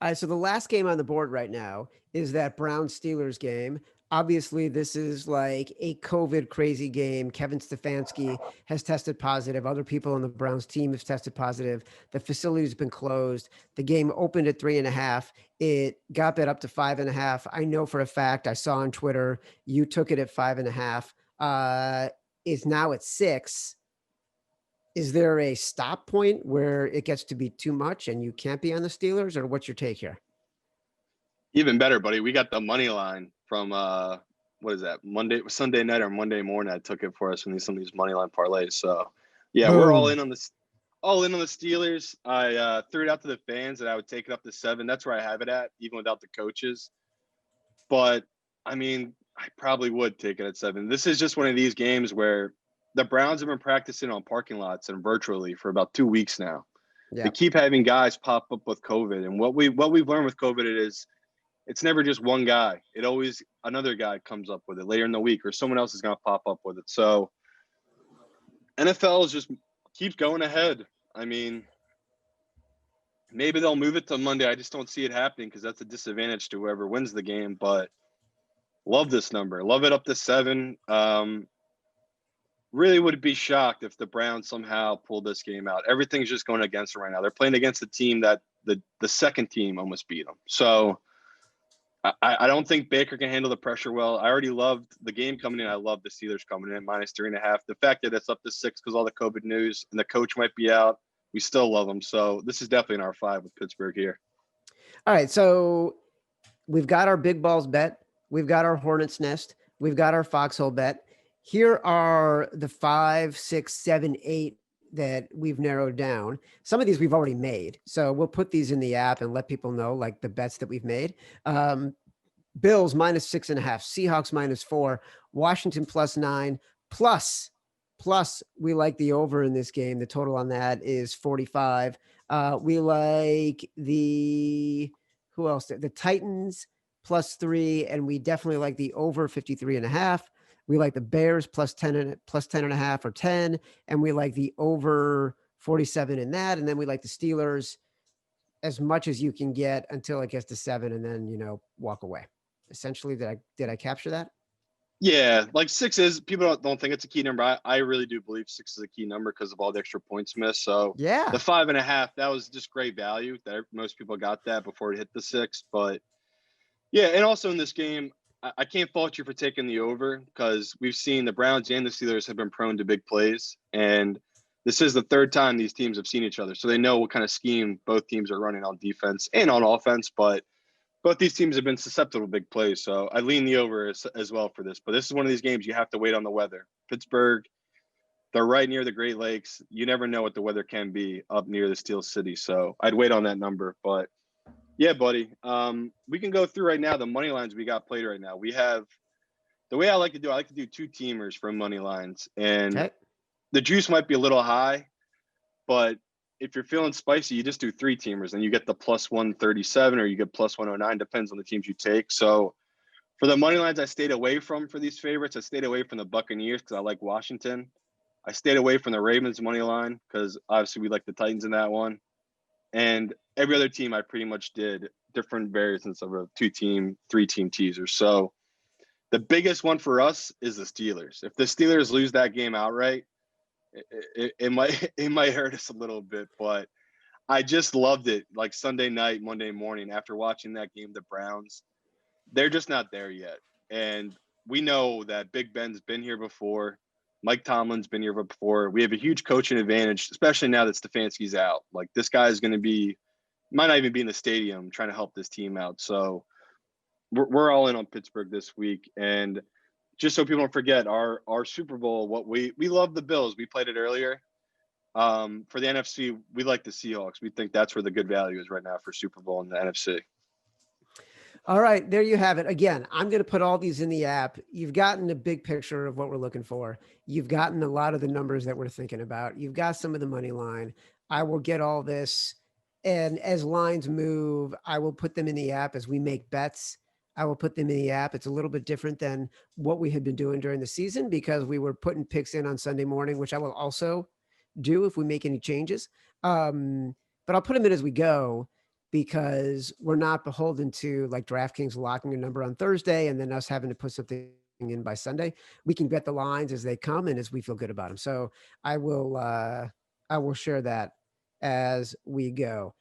All right, so the last game on the board right now is that Browns Steelers game. Obviously, this is like a COVID crazy game. Kevin Stefanski has tested positive. Other people on the Browns team have tested positive. The facility's been closed. The game opened at 3.5. It got bet up to 5.5. I know for a fact, I saw on Twitter, you took it at 5.5. Is now at 6. Is there a stop point where it gets to be too much and you can't be on the Steelers, or what's your take here? Even better, buddy. We got the money line from what is that? Sunday night or Monday morning. I took it for us from some of these money line parlays. So yeah, we're all Boom. in on this. All in on the Steelers. I threw it out to the fans that I would take it up to 7. That's where I have it at, even without the coaches. But I mean, I probably would take it at 7. This is just one of these games where the Browns have been practicing on parking lots and virtually for about 2 weeks now. They Yeah. keep having guys pop up with COVID, and what we've learned with COVID is it's never just one guy. It always another guy comes up with it later in the week, or someone else is going to pop up with it. So NFL is just keeps going ahead. I mean, maybe they'll move it to Monday. I just don't see it happening because that's a disadvantage to whoever wins the game. But love this number. Love it up to 7. Really would be shocked if the Browns somehow pull this game out. Everything's just going against them right now. They're playing against a team that the second team almost beat them. So I don't think Baker can handle the pressure well. I already loved the game coming in. I love the Steelers coming in -3.5. The fact that it's up to 6 because all the COVID news and the coach might be out, we still love them. So this is definitely an R5 with Pittsburgh here. All right, so we've got our big balls bet. We've got our Hornets nest. We've got our foxhole bet. Here are the 5, 6, 7, 8 that we've narrowed down. Some of these we've already made. So we'll put these in the app and let people know like the bets that we've made. Bills -6.5, Seahawks -4, Washington +9, plus we like the over in this game. The total on that is 45. We like who else? The Titans +3, and we definitely like the over 53.5. We like the Bears +10.5 or 10, and we like the over 47 in that. And then we like the Steelers as much as you can get until it gets to 7, and then walk away. Essentially, did I capture that? Yeah, like 6 is people don't think it's a key number. I really do believe 6 is a key number because of all the extra points missed. So Yeah. the 5.5, that was just great value. That most people got that before it hit the 6. But yeah, and also in this game, I can't fault you for taking the over because we've seen the Browns and the Steelers have been prone to big plays, and this is the third time these teams have seen each other, so they know what kind of scheme both teams are running on defense and on offense. But both these teams have been susceptible to big plays, so I lean the over as well for this. But this is one of these games you have to wait on the weather. Pittsburgh, they're right near the Great Lakes. You never know what the weather can be up near the Steel City, so I'd wait on that number. But yeah, buddy, we can go through right now the money lines we got played right now. We have the way I like to do. I like to do 2 teamers for money lines, and Okay. the juice might be a little high, but if you're feeling spicy, you just do 3 teamers and you get the +137 or you get +109, depends on the teams you take. So for the money lines I stayed away from for these favorites, I stayed away from the Buccaneers because I like Washington. I stayed away from the Ravens money line because obviously we like the Titans in that one. And every other team I pretty much did different variations of a 2-team, 3-team teaser. So the biggest one for us is the Steelers. If the Steelers lose that game outright, it might hurt us a little bit, but I just loved it. Like Sunday night, Monday morning, after watching that game, the Browns, they're just not there yet. And we know that Big Ben's been here before. Mike Tomlin's been here before. We have a huge coaching advantage, especially now that Stefanski's out. Like this guy is going to might not even be in the stadium trying to help this team out. So we're all in on Pittsburgh this week. And just so people don't forget, our Super Bowl, what we love the Bills. We played it earlier. For the NFC, we like the Seahawks. We think that's where the good value is right now for Super Bowl in the NFC. All right, there you have it. Again, I'm going to put all these in the app. You've gotten a big picture of what we're looking for. You've gotten a lot of the numbers that we're thinking about. You've got some of the money line. I will get all this. And as lines move, I will put them in the app as we make bets. I will put them in the app. It's a little bit different than what we had been doing during the season because we were putting picks in on Sunday morning, which I will also do if we make any changes. But I'll put them in as we go because we're not beholden to like DraftKings locking a number on Thursday and then us having to put something in by Sunday. We can bet the lines as they come and as we feel good about them. So I will share that as we go.